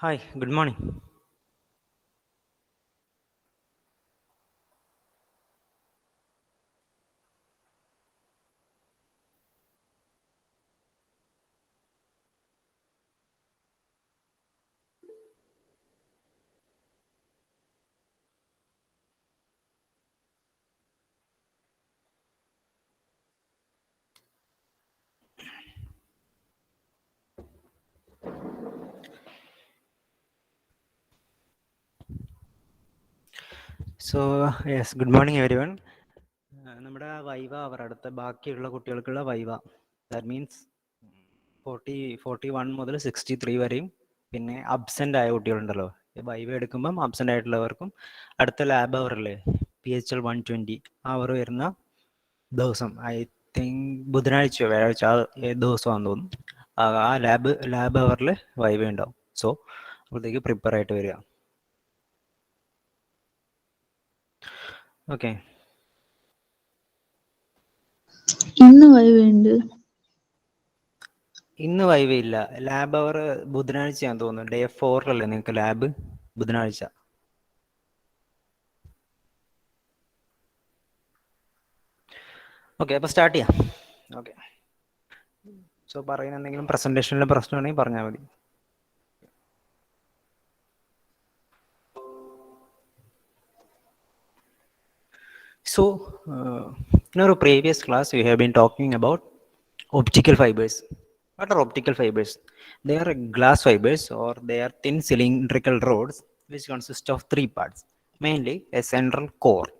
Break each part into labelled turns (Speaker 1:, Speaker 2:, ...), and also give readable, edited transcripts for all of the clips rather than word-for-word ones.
Speaker 1: Hi, good morning. Yes, good morning everyone. നമ്മുടെ viva അവർ അടുത്ത ബാക്കിയുള്ള കുട്ടികൾക്കുള്ള വൈവ ദാറ്റ് മീൻസ് 41 മുതൽ 63 വരെയും പിന്നെ അബ്സെൻ്റ് ആയ കുട്ടികളുണ്ടല്ലോ വൈവ എടുക്കുമ്പം അബ്സെൻ്റ് ആയിട്ടുള്ളവർക്കും അടുത്ത ലാബ് അവറല്ലേ PHL 120 അവർ വരുന്ന ദിവസം ഐ തിങ്ക് ബുധനാഴ്ചയോ വ്യാഴാഴ്ച ദിവസമാണെന്ന് തോന്നുന്നു. ആ ലാബ് അവറിൽ വൈവ ഉണ്ടാവും. സോ അപ്പോഴത്തേക്ക് പ്രിപ്പയർ ആയിട്ട് വരിക. ഓക്കെ,
Speaker 2: ഇന്ന് വൈവയുണ്ട്.
Speaker 1: ഇന്ന് വൈവ ഇല്ല. ലാബ് അവർ ബുധനാഴ്ചയാന്ന് തോന്നുന്നു. ഡേ 4 നിങ്ങൾക്ക് ലാബ് ബുധനാഴ്ച. ഓക്കെ, അപ്പോൾ സ്റ്റാർട്ട് ചെയ്യാം. ഓക്കെ, സോ പറയുന്ന എന്തെങ്കിലും പ്രസൻറ്റേഷനിലെ പ്രശ്നമാണെങ്കിൽ പറഞ്ഞാൽ മതി. So, in our previous class, we have been talking about optical fibers. What are optical fibers? They are glass fibers or they are thin cylindrical rods which consist of three parts, mainly a central core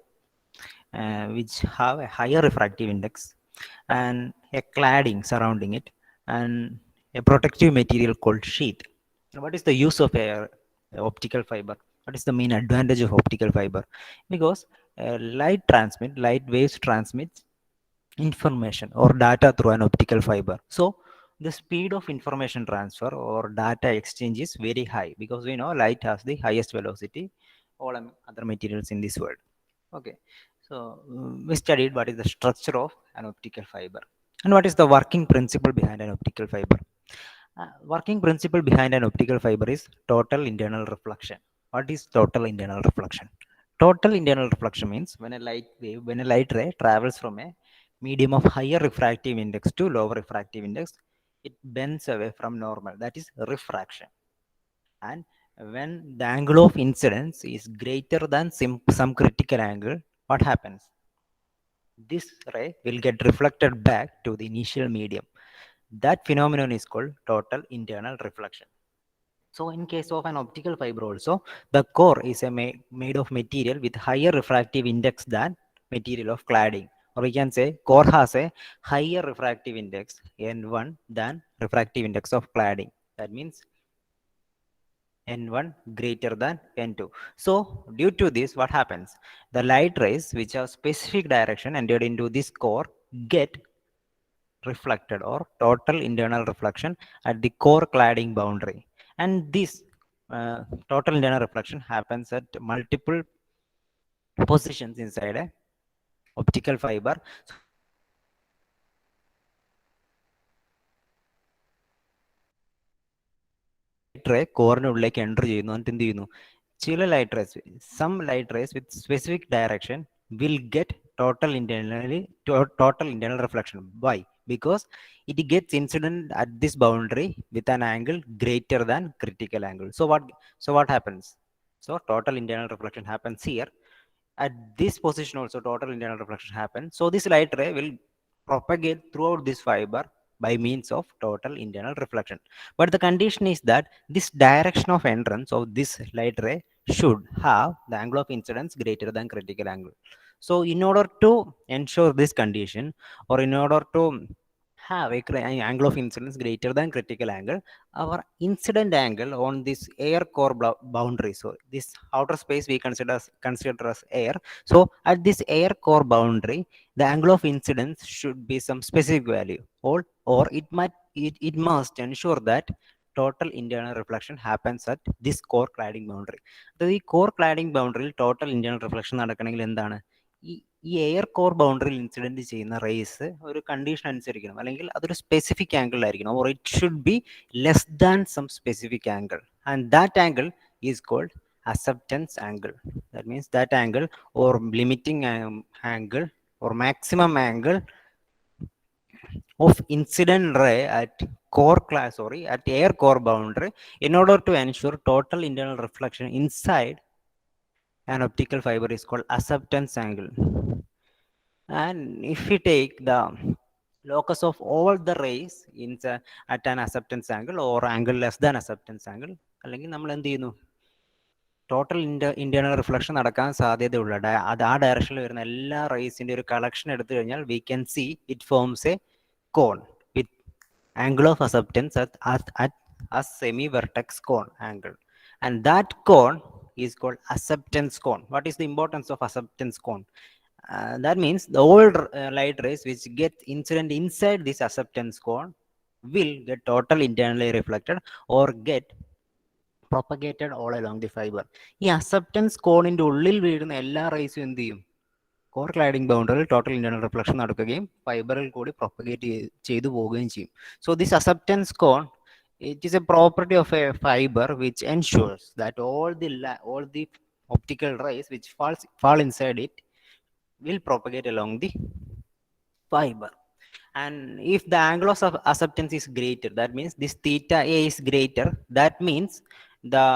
Speaker 1: which have a higher refractive index and a cladding surrounding it and a protective material called sheath. And what is the use of a optical fiber? What is the main advantage of optical fiber? Because light waves transmit information or data through an optical fiber. So the speed of information transfer or data exchange is very high because we know light has the highest velocity all other materials in this world. Okay, so we studied what is the structure of an optical fiber and what is the working principle behind an optical fiber. Working principle behind an optical fiber is total internal reflection. What is total internal reflection? Total internal reflection means when a light ray travels from a medium of higher refractive index to lower refractive index, it bends away from normal. That is refraction. And when the angle of incidence is greater than some critical angle, what happens? This ray will get reflected back to the initial medium. That phenomenon is called total internal reflection. So in case of an optical fiber also, the core is made of material with higher refractive index than material of cladding. Or we can say core has a higher refractive index N1 than refractive index of cladding. That means N1 greater than N2. So due to this, what happens? The light rays which have specific direction entered into this core get reflected or total internal reflection at the core cladding boundary. And this total internal reflection happens at multiple positions inside a optical fiber. ray കോറിനുള്ളിലേക്ക് enter ചെയ്യുന്നു. എന്നിട്ട് എന്ത് ചെയ്യുന്നു? ചില light rays, some light rays with specific direction will get total internal reflection. Why? Because it gets incident at this boundary with an angle greater than critical angle. So what happens? So total internal reflection happens here. At this position also total internal reflection happens. So this light ray will propagate throughout this fiber by means of total internal reflection. But the condition is that this direction of entrance of this light ray should have the angle of incidence greater than critical angle. So in order to ensure this condition, or in order to have an angle of incidence greater than critical angle, our incident angle on this air core boundary, so this outer space we consider as air. So at this air core boundary, the angle of incidence should be some specific value, or it must ensure that total internal reflection happens at this core cladding boundary. So ഈ core cladding boundary total internal reflection നടക്കണമെങ്കിൽ എന്താണ്? ഈ air core ബൗണ്ടറിയിൽ incident ചെയ്യുന്ന rays ഒരു condition അനുസരിക്കണം, അല്ലെങ്കിൽ അതൊരു സ്പെസിഫിക് ആംഗിളിലായിരിക്കണം, or it should be less than some specific angle, and that angle is called acceptance angle. That means that angle or limiting angle or maximum angle of incident ray at core class, at air core boundary, in order to ensure total internal reflection inside an optical fiber is called acceptance angle. And if we take the locus of all the rays at an acceptance angle or angle less than acceptance angle, അല്ലെങ്കിൽ നമ്മൾ എന്ത് ചെയ്യുന്നു, total internal reflection നടക്കാൻ സാധ്യതയുള്ള ആ ഡയറക്ഷനിൽ വരുന്ന എല്ലാ റേസിന്റെ ഒരു കളക്ഷൻ എടുത്തു കഴിഞ്ഞാൽ we can see it forms a cone with angle of acceptance at a semi vertex cone angle, and that cone is called acceptance cone. What is the importance of acceptance cone? That means the all light rays which get incident inside this acceptance cone will get total internally reflected or get propagated all along the fiber. ഈ acceptance കോണിന്റെ ഉള്ളിൽ വീഴുന്ന എല്ലാ റേസും എന്ത് ചെയ്യും, core cladding ബൗണ്ടറിൽ total internal reflection നടക്കുകയും ഫൈബറിൽ കൂടി പ്രൊപ്പഗേറ്റ് ചെയ്തു പോവുകയും ചെയ്യും. So this acceptance cone, it is a property of a fiber which ensures that all the optical rays which fall inside it will propagate along the fiber. And if the angle of acceptance is greater, that means this theta a is greater, that means the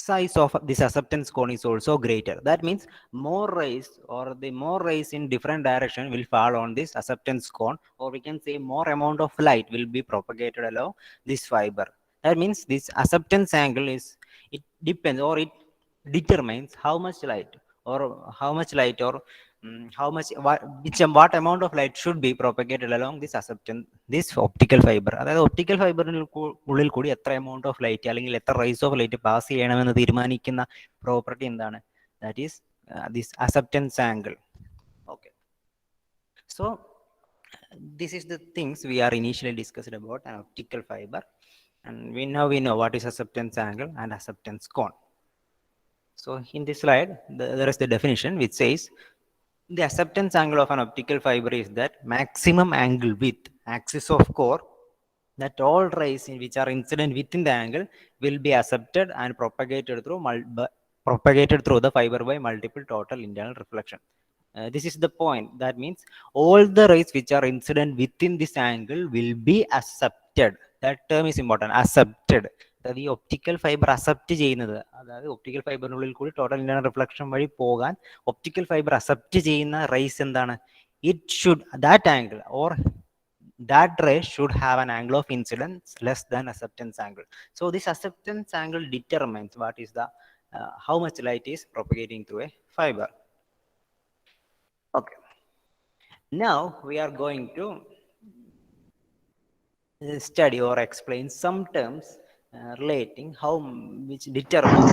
Speaker 1: size of this acceptance cone is also greater. That means more rays in different direction will fall on this acceptance cone, or we can say more amount of light will be propagated along this fiber. That means this acceptance angle it depends, or it determines how much light or what amount of light should be propagated along this optical fiber. അതായത് optical ഫൈബറിന് ഉള്ളിൽ കൂടി എത്ര amount of light അല്ലെങ്കിൽ എത്ര raise of light pass ചെയ്യണമെന്ന് തീരുമാനിക്കുന്ന property എന്താണ്? That is this acceptance angle. Okay, so this is the things we are initially discussed about an optical fiber, and we know what is acceptance angle and acceptance cone. So in this slide there is the definition which says the acceptance angle of an optical fiber is that maximum angle with axis of core that all rays which are incident within the angle will be accepted and propagated through the fiber by multiple total internal reflection. This is the point. That means all the rays which are incident within this angle will be accepted. That term is important, accepted. അതായത് ഈ optical fibre accept ചെയ്യുന്നത്, അതായത് optical ഫൈബറിനുള്ളിൽ കൂടി total internal reflection വഴി പോകാൻ optical fibre accept ചെയ്യുന്ന raise എന്താണ്? It should that angle or that ray should have an angle of incidence less than acceptance angle. So this acceptance angle determines what is the how much light is propagating through a fiber. Okay, now we are going to study or explain some terms relating which determine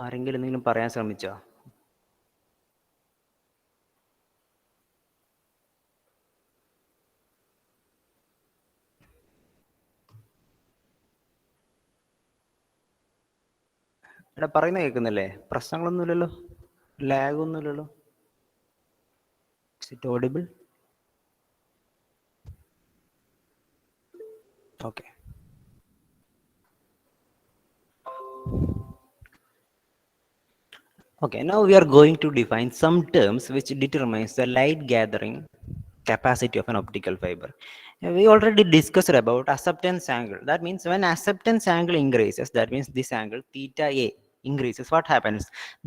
Speaker 1: ആരെങ്കിലും എന്തെങ്കിലും പറയാൻ ശ്രമിച്ചോ? എടാ പറയുന്ന കേൾക്കുന്നില്ലേ? പ്രശ്നങ്ങളൊന്നുമില്ലല്ലോ? Lag ഒന്നുമില്ലല്ലോ? It audible? Okay. Okay, now we are going to define some terms which determines the light gathering capacity of an optical fiber. We already discussed about acceptance angle. That means when acceptance angle increases, that means this angle theta a increases, what happens?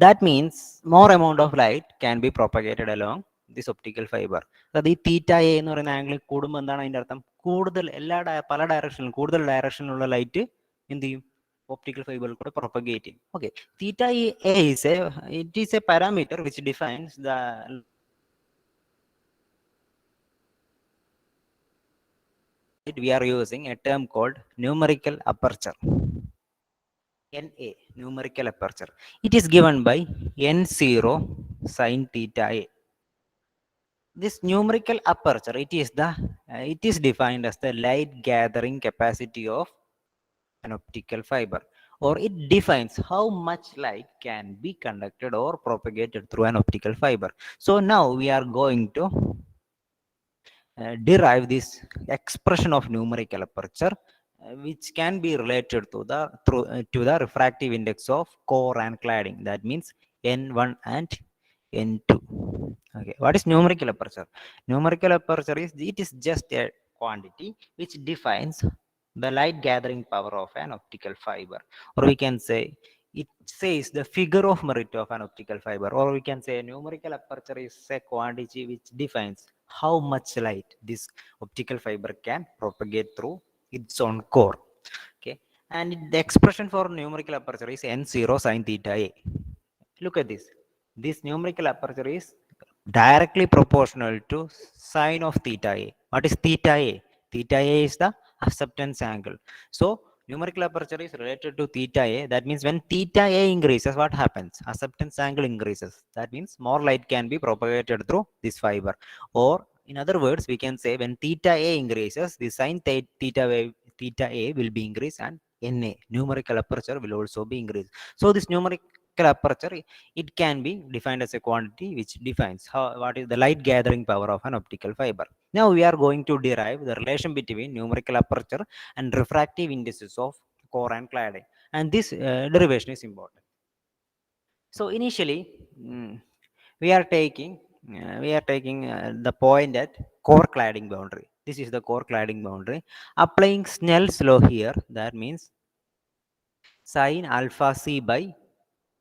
Speaker 1: That means more amount of light can be propagated along this optical fiber. അതായത് ഈ തീറ്റ A എന്ന് പറയുന്ന angle കൂടുമ്പോൾ എന്താണ് അതിന്റെ അർത്ഥം? കൂടുതൽ പല ഡയറക്ഷനിലും കൂടുതൽ ഡയറക്ഷനിലുള്ള ലൈറ്റ് എന്ത് ചെയ്യും? optical fiber കൂടെ propagate ചെയ്യും. Okay, theta a is a parameter which defines the we are using a term called numerical aperture. NA, numerical aperture. It is given by n0 sin theta a. This numerical aperture, it is defined as the light gathering capacity of an optical fiber, or it defines how much light can be conducted or propagated through an optical fiber. So now we are going to derive this expression of numerical aperture, which can be related to the refractive index of core and cladding. That means n1 and n2. Okay, what is numerical aperture? Numerical aperture is, it is just a quantity which defines the light gathering power of an optical fiber, or we can say it says the figure of merit of an optical fiber, or we can say numerical aperture is a quantity which defines how much light this optical fiber can propagate through its own core. Okay, and the expression for numerical aperture is n0 sine theta a. Look at this. This numerical aperture is directly proportional to sine of theta a. What is theta a? Theta a is the acceptance angle. So numerical aperture is related to theta a. That means when theta a increases, what happens? Acceptance angle increases. That means more light can be propagated through this fiber. Or in other words, we can say when theta a increases, the sine theta a will be increased, and na numerical aperture will also be increased. So this numerical aperture, it can be defined as a quantity which defines what is the light gathering power of an optical fiber. Now we are going to derive the relation between numerical aperture and refractive indices of core and cladding, and this derivation is important. So initially, we are taking the point at core cladding boundary. This is the core cladding boundary. Applying Snell's law here, that means sine alpha c by,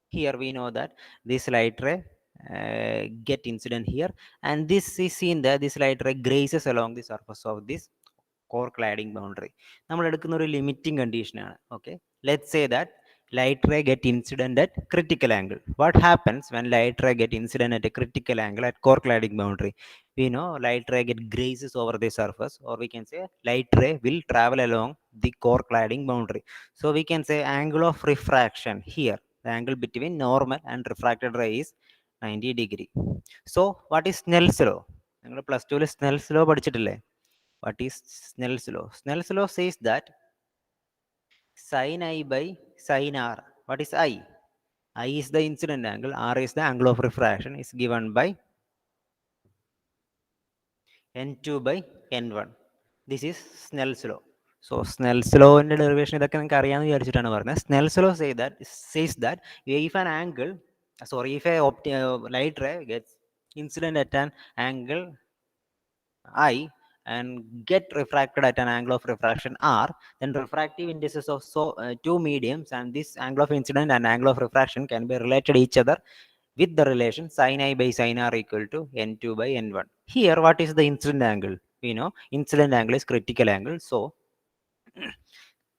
Speaker 1: here we know that this light ray get incident here, and this is seen that this light ray grazes along the surface of this core cladding boundary. നമ്മൾ എടുക്കുന്ന ഒരു limiting condition ആണ്. Okay, let's say that light ray get incident at critical angle. What happens when light ray get incident at a critical angle at core cladding boundary? We know light ray get grazes over the surface, or we can say light ray will travel along the core cladding boundary. So we can say angle of refraction here, the angle between normal and refracted ray is 90 degree. So what is Snell's law? നിങ്ങൾ plus ടുവിൽ Snell's law പഠിച്ചിട്ടില്ലേ? What is Snell's law? Snell's law says that sin I by sin R. What is I? I is the incident angle, R is the angle of refraction, is given by n2 by n1. This is Snell's law. So Snell's law in the derivation ഇതൊക്കെ നിങ്ങൾക്ക് അറിയാമെന്ന് വിചാരിച്ചിട്ടാണ് പറഞ്ഞത്. Snell's law says that if an angle, sorry, if a light ray gets incident at an angle I and get refracted at an angle of refraction R, then refractive indices of two mediums and this angle of incident and angle of refraction can be related each other with the relation sin I by sin R equal to n2 by n1. Here, what is the incident angle? We know incident angle is critical angle, so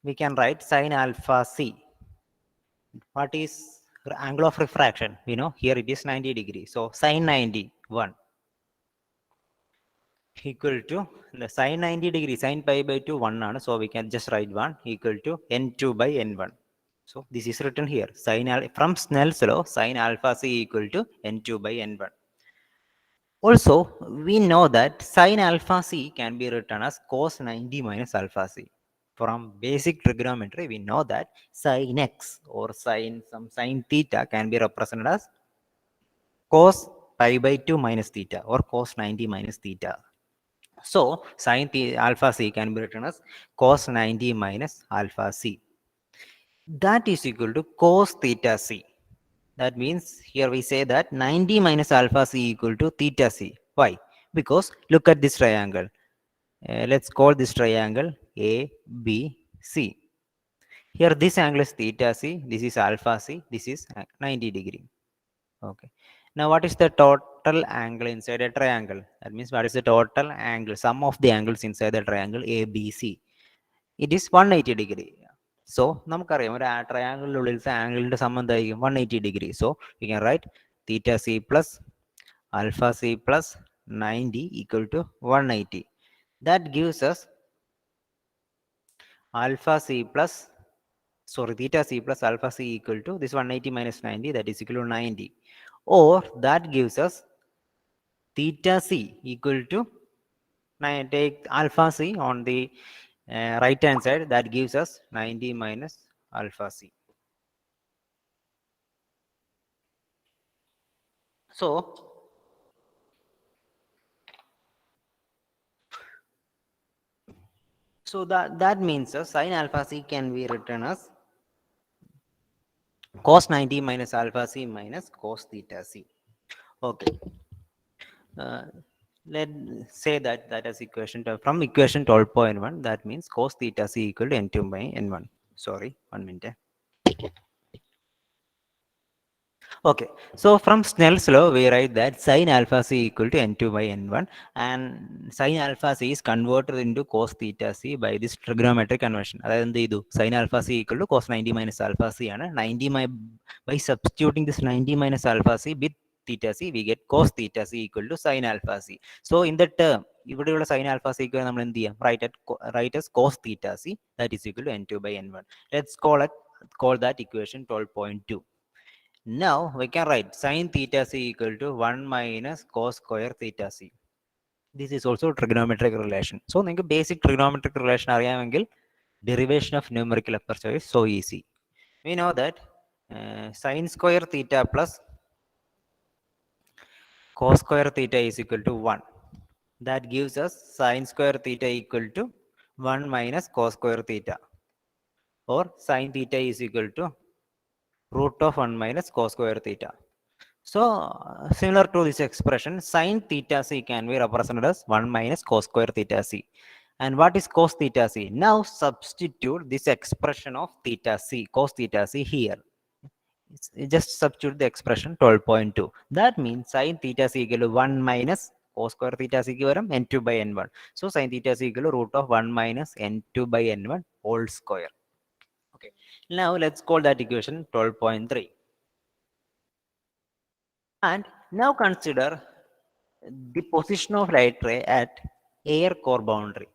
Speaker 1: we can write sin alpha c. What is angle of refraction? We know here it is 90 degrees, so sin 91 equal to the sin 90 degree, sin pi by 2 1 ആണ്, so we can just write 1 equal to n2 by n1. So this is written here, from Snell's law, sin alpha c equal to n2 by n1. Also, we know that sin alpha c can be written as cos 90 minus alpha c. From basic trigonometry, we know that sin x or sin theta can be represented as cos pi by 2 minus theta or cos 90 minus theta. So sin alpha c can be written as cos 90 minus alpha c. That is equal to cos theta c. That means here we say that 90 minus alpha c equal to theta c. Why? Because look at this triangle. Let's call this triangle A, B, C. Here this angle is theta c, this is alpha c, this is 90 degree. Okay. Now what is the total angle inside a triangle? That means what is the total angle, sum of the angles inside the triangle ABC? It is 180 degree. So നമുക്കറിയാം ഒരു ട്രയാങ്കിളിനുള്ളിലത്തെ ആംഗിളിന്റെ some എന്തായിരിക്കും? 180 degree. So we can write theta c plus alpha c plus 90 equal to 180. That gives us alpha c plus, sorry, theta c plus alpha c equal to this 180 minus 90, that is equal to 90. Or that gives us theta c equal to, take alpha c on the right hand side, that gives us 90 minus alpha c. So that means sin alpha c can be written as cos 90 minus alpha c minus cos theta c. Okay. Uh, let's say that as equation from equation 12.1, that means cos theta c equal to n2 by n1. Sorry, 1 minute. Okay, so from Snell's law, we write that sin alpha c equal to n2 by n1, and sin alpha c is converted into cos theta c by this trigonometric conversion. അതായത് എന്ത് ചെയ്തു, sin alpha c equal to cos 90 minus alpha c ആണ്. 90 by substituting this 90 minus alpha c with theta c, we get cos theta c equal to sin alpha c. So in the term, ഇവിടെയുള്ള sin alpha c ക്ക് നമ്മൾ എന്ത് ചെയ്യാം, write as cos theta c, that is equal to n2 by n1. Let's call that equation 12.2. Now we can write sin theta c equal to 1 minus cos square theta c. This is also trigonometric relation. So നിങ്ങൾക്ക് basic trigonometric relation അറിയാമെങ്കിൽ derivation of numerical aperture is so easy. We know that sin square theta plus cos square theta is equal to 1. That gives us sin square theta equal to 1 minus cos square theta, or sin theta is equal to root of 1 minus cos square theta. So similar to this expression, sin theta c can be represented as 1 minus cos square theta c. And what is cos theta c? Now substitute this expression of theta c, cos theta c here. Just substitute the expression 12.2. That means sin theta c equal to 1 minus cos square theta c n2 by n1. So sin theta c equal to root of 1 minus n2 by n1 whole square. Okay. Now let's call that equation 12.3. And now consider the position of light ray at air core boundary.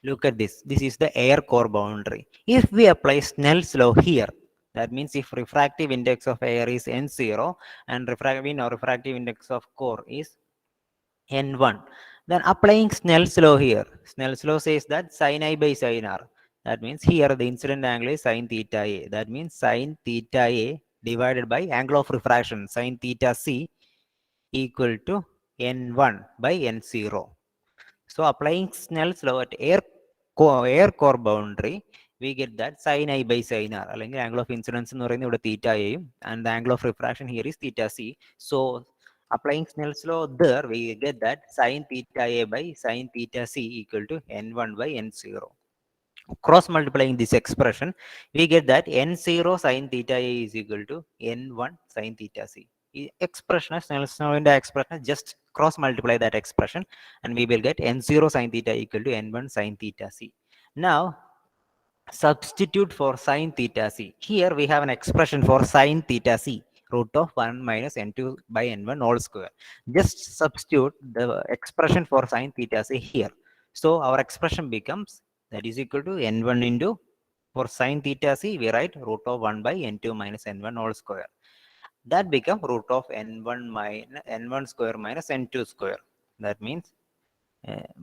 Speaker 1: Look at this. This is the air core boundary. If we apply Snell's law here, that means if refractive index of air is n0 and refractive index of core is n1, then applying Snell's law here, Snell's law says that sin I by sin r. That means here the incident angle is sin theta a. That means sin theta a divided by angle of refraction sin theta c equal to n1 by n0. So applying Snell's law at air core boundary, we get that sin I by sin r, അല്ലെങ്കിൽ angle of incidence എന്ന് പറയുന്നത് ഇവിടെ theta a, and the angle of refraction here is theta c. So applying Snell's law there, we get that sin theta a by sin theta c equal to n1 by n0. Cross multiplying this expression, we get that n0 sin theta a is equal to n1 sin theta c. Expression, Snell's law expression, just cross multiply that expression and we will get n0 sin theta equal to n1 sin theta c. Now substitute for sin theta c. Here we have an expression for sin theta c, root of 1 minus n2 by n1 all square. Just substitute the expression for sin theta c here. So our expression becomes, that is equal to n1 into, for sin theta c we write root of 1 by n2 minus n1 all square. That become root of n1 minus n1 square minus n2 square. That means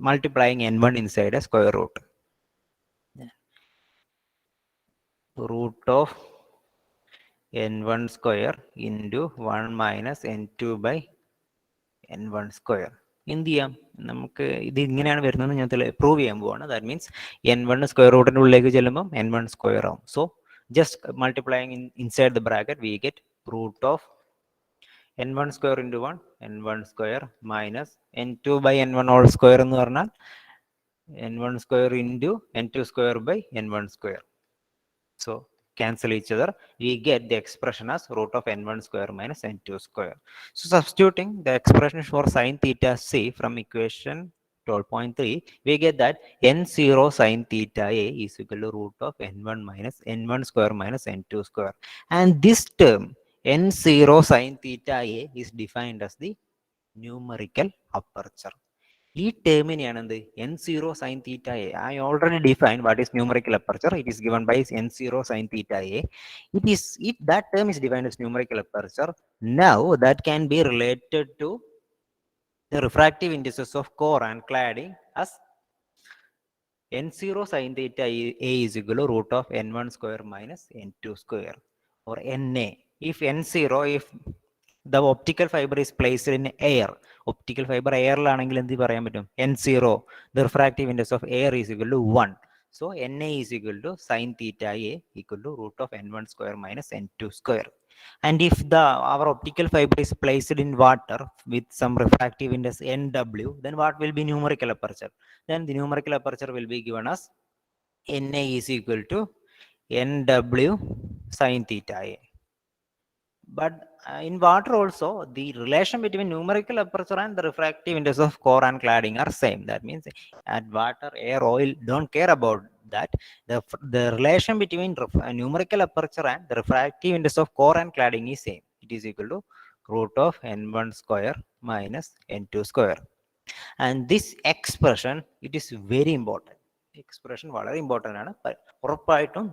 Speaker 1: multiplying n1 inside a square root. Root of n1 square into 1 minus n2 by n1 square. എന്ത് ചെയ്യാം, നമുക്ക് ഇത് ഇങ്ങനെയാണ് വരുന്നത് ഞാൻ prove ചെയ്യാൻ പോവാണ്. That means n1 square റൂട്ടിൻ്റെ ഉള്ളിലേക്ക് ചെല്ലുമ്പോൾ n1 സ്ക്വയർ ആവും. So just multiplying inside the bracket we get root of n1 square into 1 n1 square minus n2 by n1 all square എന്ന് പറഞ്ഞാൽ n1 square into n2 square by n1 square. So cancel each other, we get the expression as root of n1 square minus n2 square. So substituting the expression for sin theta c from equation 12.3, we get that n0 sin theta a is equal to root of n1 minus n1 square minus n2 square. And this term n0 sin theta a is defined as the numerical aperture. ഈ ടേമിനെയാണ് എന്ത് n0 sin theta a. I already defined what is numerical aperture. It is given by n0 sin theta a. If that term is defined as numerical aperture, now that can be related to the refractive indices of core and cladding as n0 sin theta a is equal to root of n1 square minus n2 square, or Na. If n0, if the optical fiber is placed in air, optical fiber airലാണെങ്കിൽ എന്ത് പറയാൻ പറ്റും? n0, the refractive index of air is equal to 1. So Na is equal to sin theta a equal to root of n1 square minus n2 square. And if our optical fiber is placed in water with some refractive index nw, then what will be numerical aperture? Then the numerical aperture will be given as Na is equal to nw sin theta a. But in water also, the relation between numerical aperture and the refractive index of core and cladding are same. That means at water, air, oil, don't care about that. The relation between numerical aperture and the refractive index of core and cladding is same. It is equal to root of n1 square minus n2 square. And this expression, it is very important. Expression വളരെ important ആണ്. ഉറപ്പായിട്ടും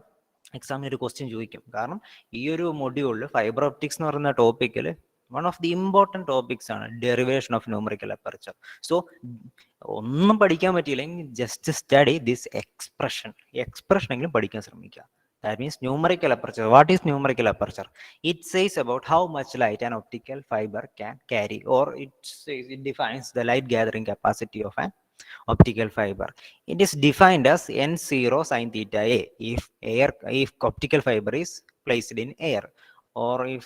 Speaker 1: എക്സാമിന് ഒരു question ചോദിക്കും. കാരണം ഈ ഒരു മൊഡ്യൂളിൽ ഫൈബർ ഒപ്റ്റിക്സ് എന്ന് പറയുന്ന ടോപ്പിക്കിൽ one of the important topics ആണ് derivation of numerical aperture. So ഒന്നും പഠിക്കാൻ പറ്റിയില്ലെങ്കിൽ ജസ്റ്റ് സ്റ്റഡി ദിസ് എക്സ്പ്രഷൻ. ഈ എക്സ്പ്രഷൻ എങ്കിലും പഠിക്കാൻ ശ്രമിക്കുക. That means numerical aperture. What is numerical aperture? It says about how much light an optical fiber can carry, or it defines the light gathering capacity of an optical fiber. It is defined as n0 sin theta a if optical fiber is placed in air, or if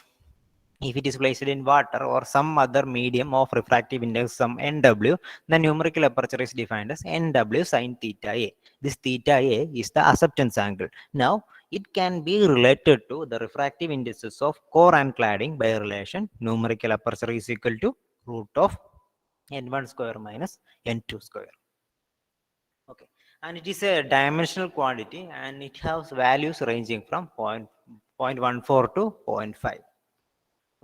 Speaker 1: it is placed in water or some other medium of refractive index some nw, the numerical aperture is defined as nw sin theta a. This theta a is the acceptance angle. Now it can be related to the refractive indices of core and cladding by relation numerical aperture is equal to root of n1 square minus n2 square. Okay, and it is a dimensional quantity and it has values ranging from 0.14 to 0.5.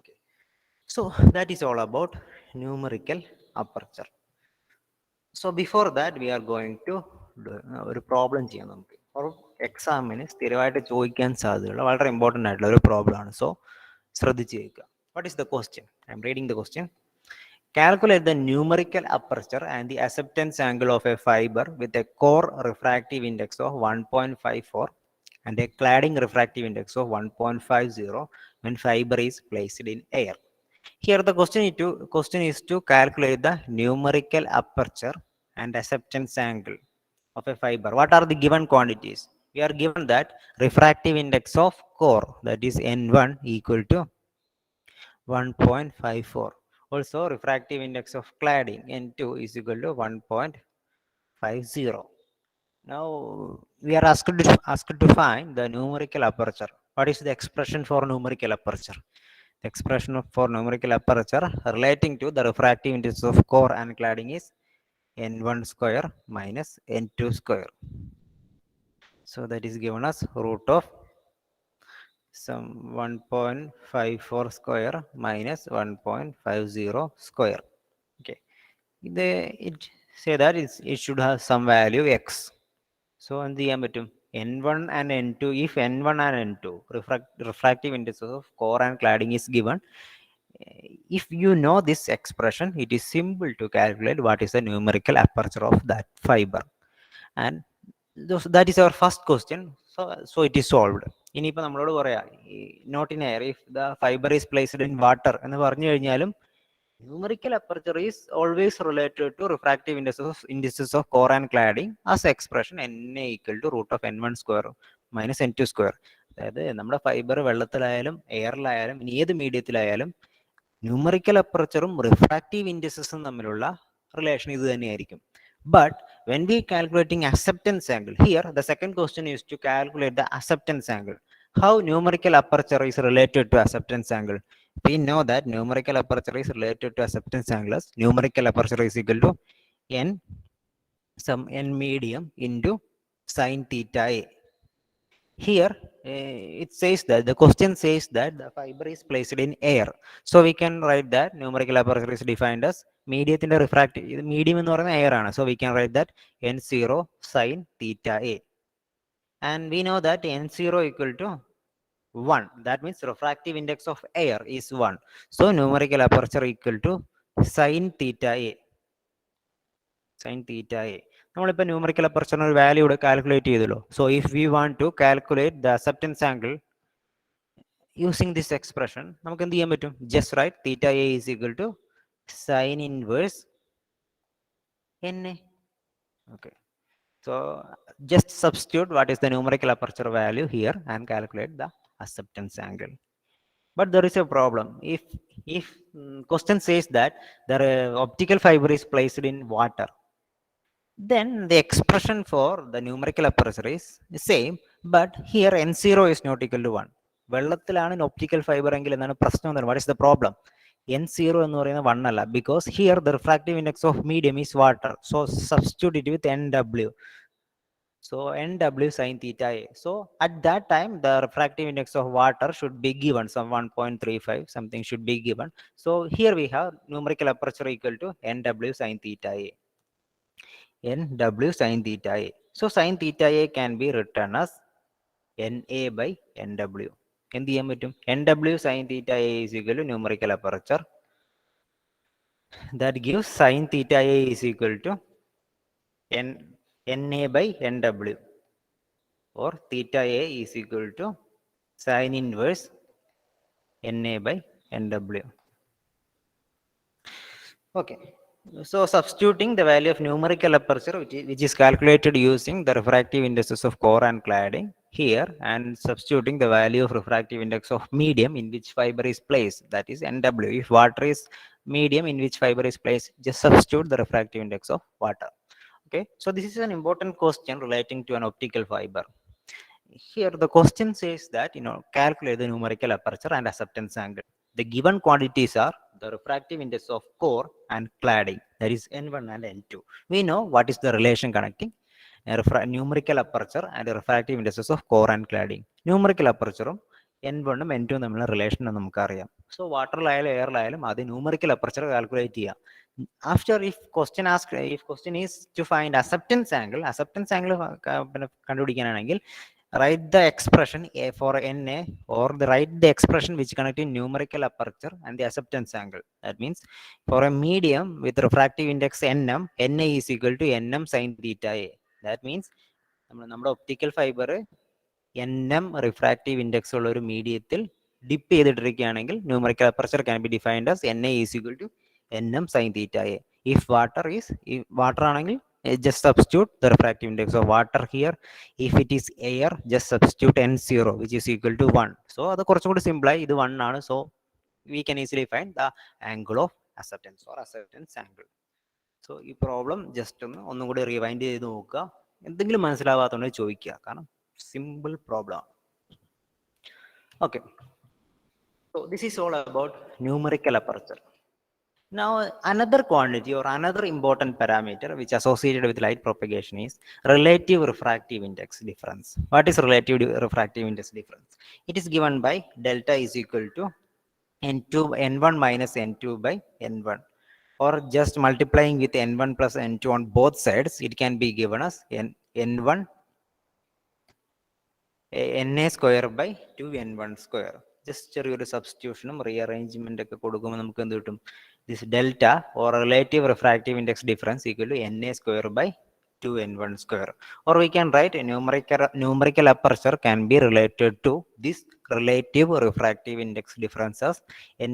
Speaker 1: Okay, so that is all about numerical aperture. So before that we are going to do ഒരു problem ചെയ്യാം. നമുക്ക് ഒരു എക്സാമിന് സ്ഥിരമായിട്ട് ചോദിക്കാൻ സാധ്യതയുള്ള വളരെ important ആയിട്ടുള്ള ഒരു പ്രോബ്ലമാണ്. സോ ശ്രദ്ധിച്ച് കേൾക്കുക. What is the question? I M reading the question. Calculate the numerical aperture and the acceptance angle of a fiber with a core refractive index of 1.54 and a cladding refractive index of 1.50 when fiber is placed in air. Here the question is to calculate the numerical aperture and acceptance angle of a fiber. What are the given quantities? We are given that refractive index of core, that is n1 equal to 1.54. Also refractive index of cladding n2 is equal to 1.50. Now we are asked to find the numerical aperture. What is the expression for numerical aperture? The expression for numerical aperture relating to the refractive index of core and cladding is n1 square minus n2 square. So that is given as root of some 1.54 square minus 1.50 square. Okay, it say that it should have some value x. So എന്ത് ചെയ്യാൻ പറ്റും? n1 and n2, if n1 and n2 refractive indices of core and cladding is given, if you know this expression, it is simple to calculate what is the numerical aperture of that fiber. And that is our first question. So it is solved. ഇനിയിപ്പോൾ നമ്മളോട് പറയാം not in air, if the fibre is placed in water എന്ന് പറഞ്ഞു കഴിഞ്ഞാലും numerical aperture is always related to refractive indices of core and cladding as expression Na equal to root of n1 square minus n2 square. അതായത് നമ്മുടെ fibre വെള്ളത്തിലായാലും എയറിലായാലും ഇനി ഏത് മീഡിയത്തിലായാലും numerical അപ്പർച്ചറും refractive ഇൻഡിസസും തമ്മിലുള്ള relation ഇത് തന്നെയായിരിക്കും. But when we calculating acceptance angle, here the second question is to calculate the acceptance angle. How numerical aperture is related to acceptance angle? We know that numerical aperture is related to acceptance angle as numerical aperture is equal to n medium into sin theta a. Here it says that the question says that the fiber is placed in air, so we can write that numerical aperture is defined as medium refractive medium എന്ന് പറയുന്ന air ആണ്. So we can write that n0 sin theta a, and we know that n0 equal to 1. That means refractive index of air is 1. So numerical aperture equal to sin theta a. Sine theta A. നമ്മളിപ്പോൾ numerical അപ്പർച്ചറിന് ഒരു value ഇവിടെ calculate ചെയ്തല്ലോ. So if we want to calculate the acceptance angle using this expression, നമുക്ക് എന്ത് ചെയ്യാൻ പറ്റും? Just write theta A is equal to sine inverse N A. Okay, so just substitute what is the numerical aperture value here and calculate the acceptance angle. But there is a problem. If question says that the optical fiber is placed in water, then the expression for the numerical aperture is the same, but here n0 is not equal to 1. വെള്ളത്തിലാണ് optical fibre എങ്കിൽ എന്താണ് പ്രശ്നം എന്താണ്? What is the problem? n0 എന്ന് പറയുന്നത് 1 അല്ല, because here the refractive index of medium is water. So substitute it with nw. So nw sin theta a. So at that time the refractive index of water should be given some 1.35 something should be given. So here we have numerical aperture equal to nw sin theta a. nw sin theta a. So sin theta a can be written as na by nw. എന്ത് ചെയ്യാൻ പറ്റും? nw sin theta a is equal to numerical aperture. That gives sin theta a is equal to na by nw, or theta a is equal to sin inverse na by nw. Okay, so substituting the value of numerical aperture which is calculated using the refractive indices of core and cladding here, and substituting the value of refractive index of medium in which fiber is placed, that is nw. If water is medium in which fiber is placed, just substitute the refractive index of water. Okay, so this is an important question relating to an optical fiber. Here the question says that, calculate the numerical aperture and acceptance angle. The given quantities are the refractive index of core and cladding, that is n1 and n2. We know what is the relation connecting numerical aperture and refractive indices of core and cladding. Numerical aperture n1 ഉം n2 തമ്മിലുള്ള relation നമുക്കറിയാം. So വാട്ടറിലായാലും എയറിലായാലും അത് numerical aperture calculate ചെയ്യാം. After if question is to find acceptance angle കണ്ടുപിടിക്കാനാണെങ്കിൽ write the expression a for na, or write the expression which connecting numerical aperture and the acceptance angle. That means for a medium with refractive index nm, na is equal to nm sin theta a. That means നമ്മുടെ optical fibre nm refractive index ഉള്ള ഒരു മീഡിയത്തിൽ dip ചെയ്തിട്ടിരിക്കുകയാണെങ്കിൽ numerical aperture can be defined as na is equal to nm sin theta a. If water ആണെങ്കിൽ just substitute the refractive index of water here. If it is air, just substitute n0 which is equal to 1. So അത് കുറച്ചും കൂടി simple ആയി, ഇത് 1 ആണ്. So we can easily find the angle of acceptance or acceptance angle. So ഈ problem just ഒന്നും കൂടി rewind ചെയ്ത് നോക്കുക. എന്തെങ്കിലും മനസ്സിലാവാത്തതുകൊണ്ട് ചോദിക്കുക, കാരണം simple problem. Okay, so this is all about numerical aperture. Now another quantity or another important parameter which associated with light propagation is relative refractive index difference. What is relative refractive index difference? It is given by delta is equal to n1 minus n2 by n1, or just multiplying with n1 plus n2 on both sides, it can be given as n1 na square by 2n1 square. Just ചെറിയൊരു സബ്സ്റ്റിറ്റ്യൂഷനും rearrangement ഒക്കെ കൊടുക്കുമ്പോൾ നമുക്ക് എന്ത് കിട്ടും? This delta or relative refractive index difference equal to na square by 2n1 square. Or we can write a numerical aperture can be related to this relative refractive index difference as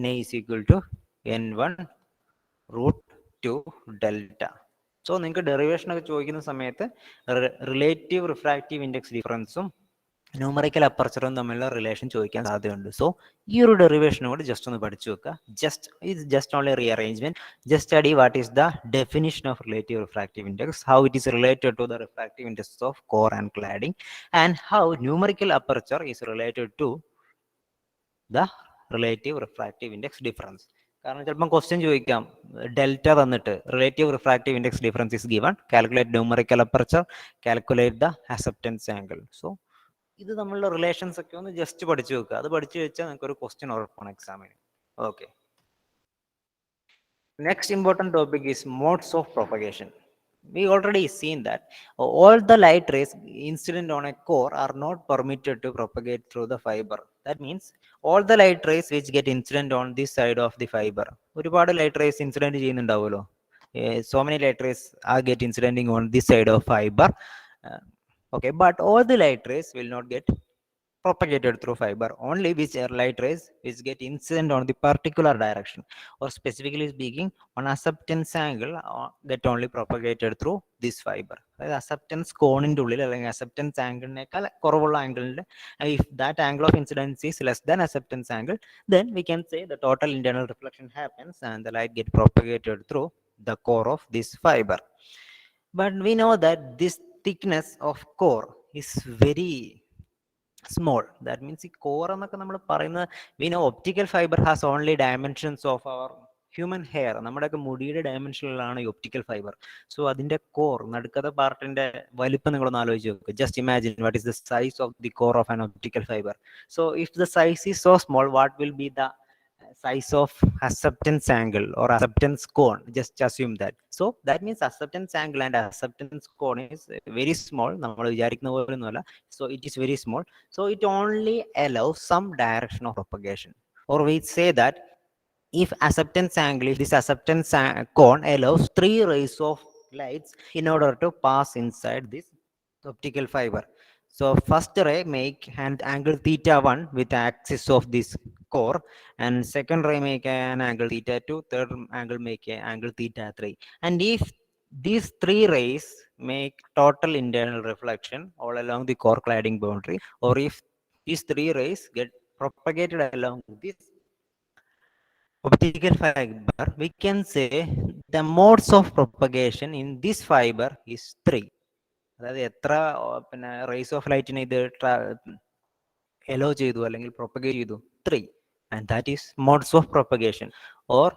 Speaker 1: na is equal to n1 root 2 delta. So നിങ്ങൾക്ക് derivation ഒക്കെ ചോദിക്കുന്ന സമയത്ത് relative refractive index ഡിഫറൻസും numerical അപ്പർച്ചറും തമ്മിലുള്ള relation ചോദിക്കാൻ സാധ്യതയുണ്ട്. So ഈ ഒരു ഡെറിവേഷനും കൂടി ജസ്റ്റ് ഒന്ന് പഠിച്ചു വെക്കുക. Just only rearrangement. Just study what is the definition of relative refractive index, how it is related to the refractive index of core and cladding, and how numerical aperture is related to the relative refractive index difference. കാരണം ചിലപ്പം question ചോദിക്കാം, delta തന്നിട്ട് relative refractive index difference is given, calculate numerical aperture, calculate the acceptance angle. So ഇത് നമ്മളുടെ relations ഒക്കെ ഒന്ന് just പഠിച്ചു വെക്കുക. അത് പഠിച്ചു വെച്ചാൽ നിങ്ങൾക്ക് ഒരു ക്വസ്റ്റ്യൻ ഉറപ്പാണ് എക്സാമിന്. Okay, next important topic is modes of propagation. We already seen that all the light rays incident on a core are not permitted to propagate through the fiber. That means all the light rays which get incident on this side of the fiber, ഒരുപാട് light rays incident ചെയ്യുന്നുണ്ടാവുമല്ലോ So many light rays are get incidenting on this side of fiber. Uh, okay, but all the light rays will not get propagated through fiber, only which are light rays which get incident on the particular direction, or specifically speaking on acceptance angle get only propagated through this fiber. അതായത് acceptance കോണിൻ്റെ ഉള്ളിൽ അല്ലെങ്കിൽ acceptance ആംഗിളിനേക്കാൾ കുറവുള്ള ആംഗിളിൻ്റെ if that angle of incidence is less than acceptance angle, then we can say the total internal reflection happens and the light get propagated through the core of this fiber. But we know that this thickness of core is very small. That means ഈ core എന്നൊക്കെ നമ്മൾ പറയുന്നത്, we know optical fibre has only dimensions of our human hair. നമ്മുടെയൊക്കെ മുടിയുടെ ഡയമെൻഷനിലാണ് ഈ optical fibre. So അതിന്റെ core, നടുക്കത്തെ പാർട്ടിന്റെ വലിപ്പം നിങ്ങളൊന്ന് ആലോചിച്ച് നോക്കുക. Just imagine what is the size of the core of an optical fibre. So if the size is so small, what will be the size of acceptance angle or acceptance cone? Just assume that. So that means acceptance angle and acceptance cone is very small. നമ്മൾ വിചാരിക്കുന്ന പോലെയൊന്നുമല്ല. So it is very small. So it only allows some direction of propagation. Or we say that if acceptance angle, if this acceptance cone allows 3 rays of lights in order to pass inside this optical fiber. So first ray make an angle theta 1 with the axis of this core, and second ray make an angle theta 2, third angle make an angle theta 3. And if these 3 rays make total internal reflection all along the core cladding boundary, or if these 3 rays get propagated along this optical fiber, we can say the modes of propagation in this fiber is 3. അതായത് എത്ര പിന്നെ raise of ലൈറ്റിനെ ഇത് എലോ ചെയ്തു അല്ലെങ്കിൽ propagate ചെയ്തു? 3. And that is modes of propagation. Or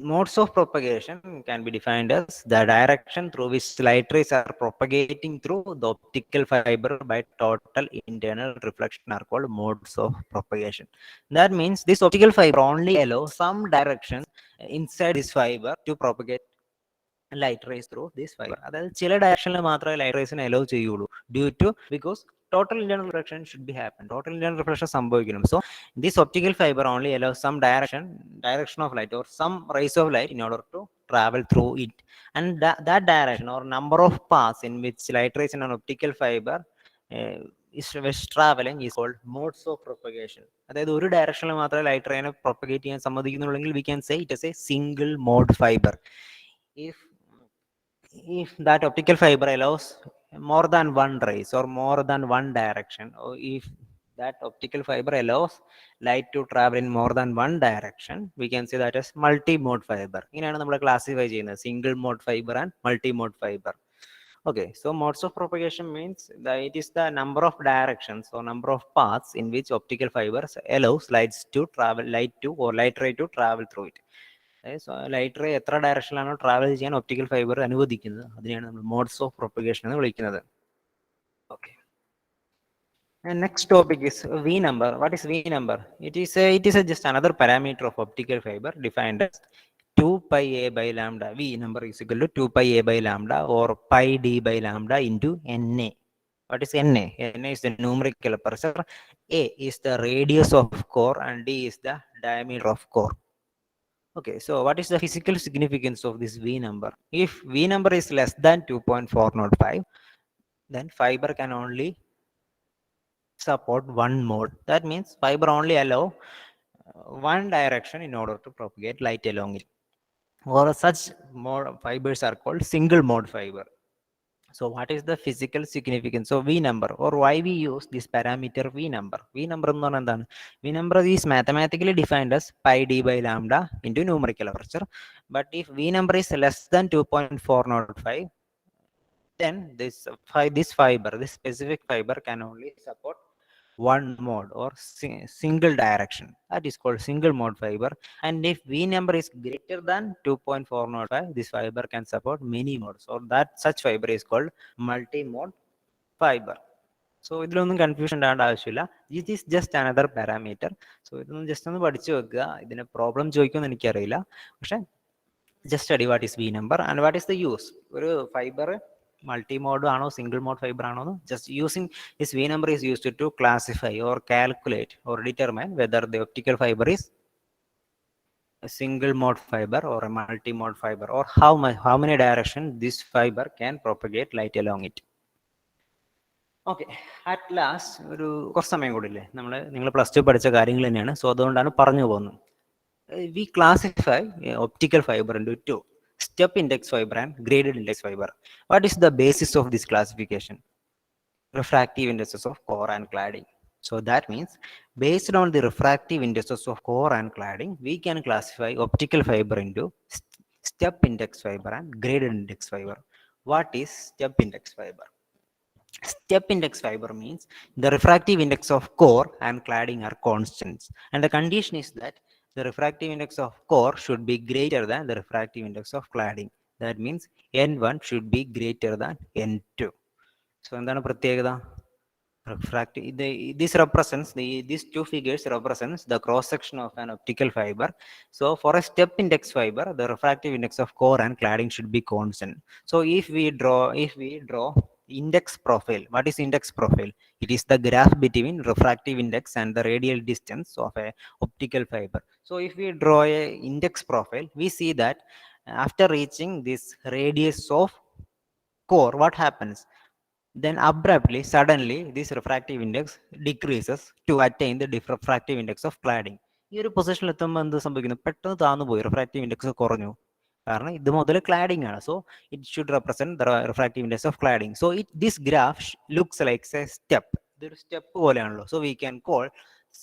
Speaker 1: modes of propagation can be defined as the direction through which light rays are propagating through the optical fiber by total internal reflection are called modes of propagation. That means this optical fiber only allows some directions inside this fiber to propagate light rays through this fibre. അതായത് ചില ഡയറക്ഷനിൽ മാത്രമേ light റേസിനെ allow ചെയ്യുള്ളൂ, because total internal reflection should be happen. Total internal reflection സംഭവിക്കണം. So this optical fibre only allow some direction of light or some rays of light in order to travel through it, and that direction or number of paths in which light rays in an optical fiber is traveling is called modes of propagation. അതായത് ഒരു ഡയറക്ഷനിൽ മാത്രമേ light റേനെ propagate ചെയ്യാൻ സമ്മതിക്കുന്നുള്ളെങ്കിൽ we can say it is a single mode fiber. If that optical fiber allows more than one rays or more than one direction, or if that optical fiber allows light to travel in more than one direction, we can say that as multi-mode fiber. ഇങ്ങനെയാണ് നമ്മൾ classify ചെയ്യുന്നത്, single mode fibre and multi mode fibre. Okay, so modes of propagation means that it is the number of directions or number of paths in which optical fibers allows light ray to travel through it. Light ray എത്ര ഡയറക്ഷനിലാണോ travel ചെയ്യാൻ optical fibre അനുവദിക്കുന്നത്, അതിനെയാണ് നമ്മൾ modes of propagation എന്ന് വിളിക്കുന്നത്. Okay, next topic is V number. What is V number? It is just another parameter of optical fiber defined as 2 pi a by lambda. V number is equal to 2 pi a by lambda or pi d by lambda into Na. What is Na? Na is the numerical aperture, A is the radius of core, and D is the diameter of core. Okay, so what is the physical significance of this V number? If V number is less than 2.405, then fiber can only support one mode. That means fiber only allow one direction in order to propagate light along it. Or such mode fibers are called single mode fiber. So what is the physical significance of V number, or why we use this parameter V number? V number എന്ന് പറഞ്ഞാൽ എന്താണ്? V number is mathematically defined as pi d by lambda into numerical aperture. But if V number is less than 2.405, then this specific fiber can only support one mode or single direction. That is called single mode fiber. And if V number is greater than 2.405, this fiber can support many modes, or that such fiber is called multi-mode fiber. So ഇതിലൊന്നും confusion ഉണ്ടാകേണ്ട ആവശ്യമില്ല. It is just another parameter. So ഇതൊന്നും just ഒന്ന് പഠിച്ചു വെക്കുക. ഇതിന് problem ചോദിക്കുമെന്ന് എനിക്കറിയില്ല, പക്ഷെ just study what is V number and what is the use. ഒരു ഫൈബർ മൾട്ടി മോഡ് ആണോ സിംഗിൾ മോഡ് ഫൈബർ ആണോ എന്ന് just using this V number is used to classify or calculate or determine whether the optical fiber is a single mode fiber or a multi mode fiber, or how many directions this fiber can propagate light along it. Okay, at last ഒരു കുറച്ച് സമയം കൂടില്ലേ, നിങ്ങൾ plus two പഠിച്ച കാര്യങ്ങൾ തന്നെയാണ്, so അതുകൊണ്ടാണ് പറഞ്ഞു പോകുന്നത്. We classify optical fibre into two: step index fiber and graded index fiber. What is the basis of this classification? Refractive indices of core and cladding. So that means based on the refractive indices of core and cladding, we can classify optical fiber into step index fiber and graded index fiber. What is step index fiber? Step index fiber means the refractive index of core and cladding are constants, and the condition is that the refractive index of core should be greater than the refractive index of cladding. That means n1 should be greater than n2. So എന്താണ് പ്രത്യേകത? Refractive, this represents these two figures represents the cross section of an optical fiber. So for a step index fiber, the refractive index of core and cladding should be constant. So if we draw index profile, what is index profile? It is the graph between refractive index and the radial distance of a optical fiber. So if we draw a index profile, we see that after reaching this radius of core, what happens? Then abruptly, suddenly, this refractive index decreases to attain the refractive index of cladding. ഈ ഒരു പൊസിഷനിൽ എത്തുമ്പോൾ എന്ത് സംഭവിക്കുന്നു? പെട്ടെന്ന് താന്നു പോയി, refractive index കുറഞ്ഞു. കാരണം ഇത് മുതൽ cladding ആണ്. So it should represent the refractive index of cladding. So this graph looks like a step. ഇതൊരു step പോലെയാണല്ലോ. So we can call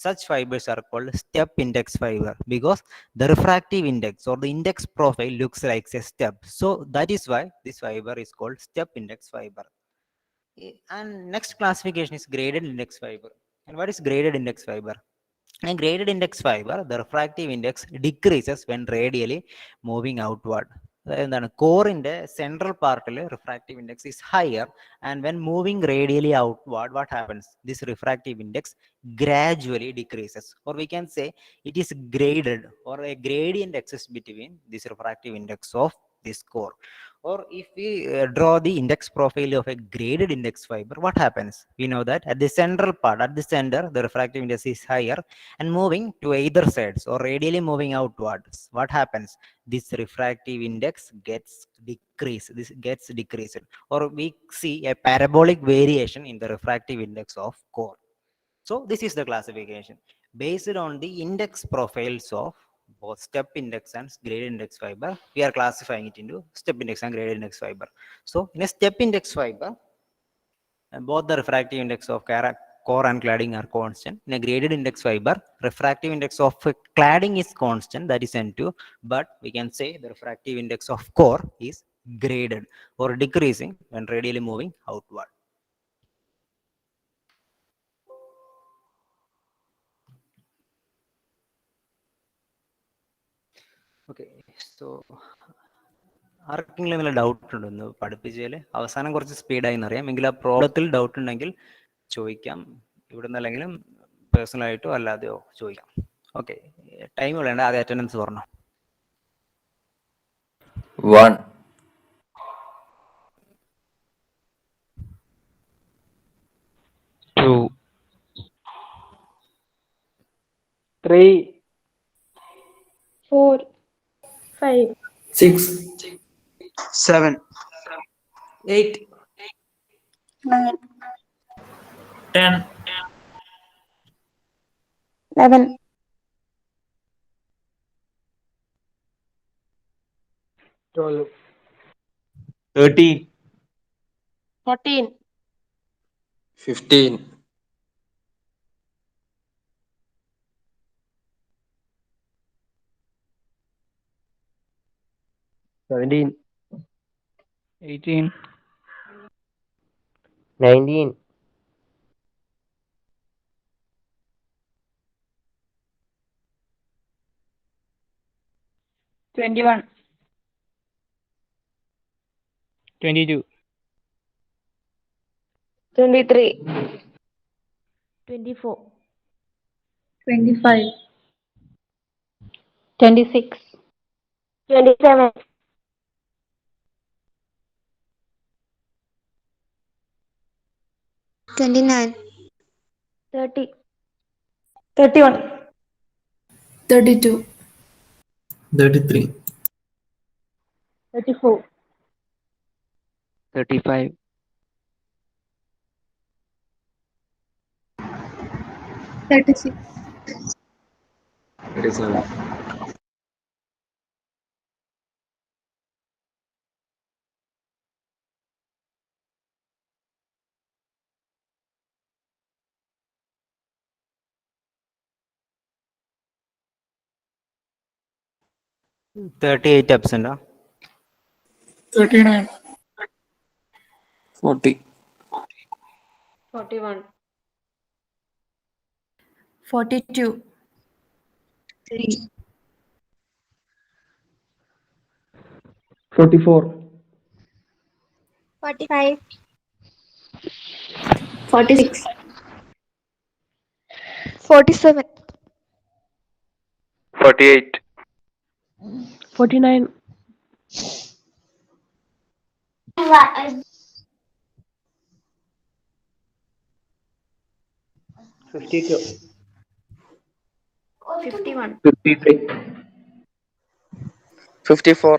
Speaker 1: such fibers are called step index fiber because the refractive index or the index profile looks like a step. So that is why this fiber is called step index fiber. And next classification is graded index fiber. And what is graded index fiber? In graded index fiber, the refractive index decreases when radially moving outward. എന്താണ്? കോറിന്റെ central പാർട്ടിൽ refractive index is higher, and when moving radially outward, what happens? This refractive index gradually decreases, or we can say it is graded, or a gradient exists between this refractive index of this core. Or if we draw the index profile of a graded index fiber, what happens? We know that at the central part, at the center, the refractive index is higher, and moving to either sides or radially moving outwards, what happens? This refractive index gets decreased, or we see a parabolic variation in the refractive index of core. So this is the classification based on the index profiles of both step index and graded index fiber. We are classifying it into step index and graded index fiber. So in a step index fiber, both the refractive index of core and cladding are constant. In a graded index fiber, refractive index of cladding is constant, that is n2, but we can say the refractive index of core is graded or decreasing when radially moving outward. Okay, so ആർക്കെങ്കിലും എന്തെങ്കിലും doubt ഉണ്ടോ? പഠിപ്പിച്ചതിൽ അവസാനം കുറച്ച് സ്പീഡായി എന്നറിയാം, എങ്കിൽ ആ പ്രോബ്ലത്തിൽ doubt ഉണ്ടെങ്കിൽ ചോദിക്കാം, ഇവിടുന്ന് അല്ലെങ്കിലും പേഴ്സണലായിട്ടോ അല്ലാതെയോ ചോദിക്കാം. ഓക്കെ, ടൈം വേണ്ട, ആദ്യം അറ്റൻഡൻസ് പറഞ്ഞു.
Speaker 3: 1
Speaker 4: 2
Speaker 5: 3
Speaker 6: 4 5
Speaker 3: 6
Speaker 5: 7 8
Speaker 6: 9
Speaker 4: 10
Speaker 6: 11
Speaker 5: 12
Speaker 4: 13
Speaker 6: 14
Speaker 3: 15
Speaker 5: 17
Speaker 4: 18
Speaker 7: 19
Speaker 6: 21
Speaker 4: 22
Speaker 6: 23 24
Speaker 2: 25
Speaker 6: 26 27
Speaker 8: 29
Speaker 6: 30 31
Speaker 8: 32
Speaker 3: 33.
Speaker 6: 34.
Speaker 7: 35.
Speaker 2: 36.
Speaker 3: 37.
Speaker 1: 38 absent.
Speaker 2: 39.
Speaker 3: 40.
Speaker 6: 41.
Speaker 8: 42.
Speaker 2: 3.
Speaker 5: 44.
Speaker 6: 45.
Speaker 2: 46.
Speaker 6: 47.
Speaker 7: 48.
Speaker 6: 49.
Speaker 5: 52.
Speaker 6: 51.
Speaker 5: 53.
Speaker 7: 54.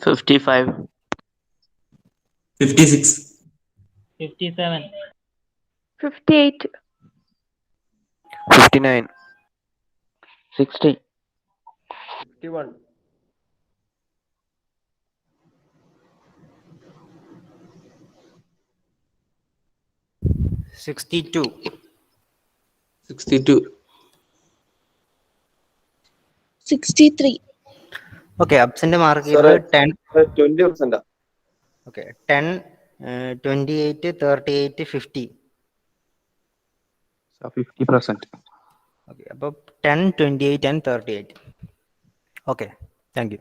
Speaker 4: 55.
Speaker 3: 56.
Speaker 4: 57.
Speaker 6: 58.
Speaker 7: 59. 60.
Speaker 5: 51.
Speaker 1: 62.
Speaker 3: 62.
Speaker 2: 63.
Speaker 1: Okay, absent mark
Speaker 5: Sir,
Speaker 1: 10.
Speaker 5: 20%.
Speaker 1: Okay, 10, 28, 38, 50.
Speaker 7: So 50%.
Speaker 1: Okay, above 10, 28, and 38. Okay, thank you.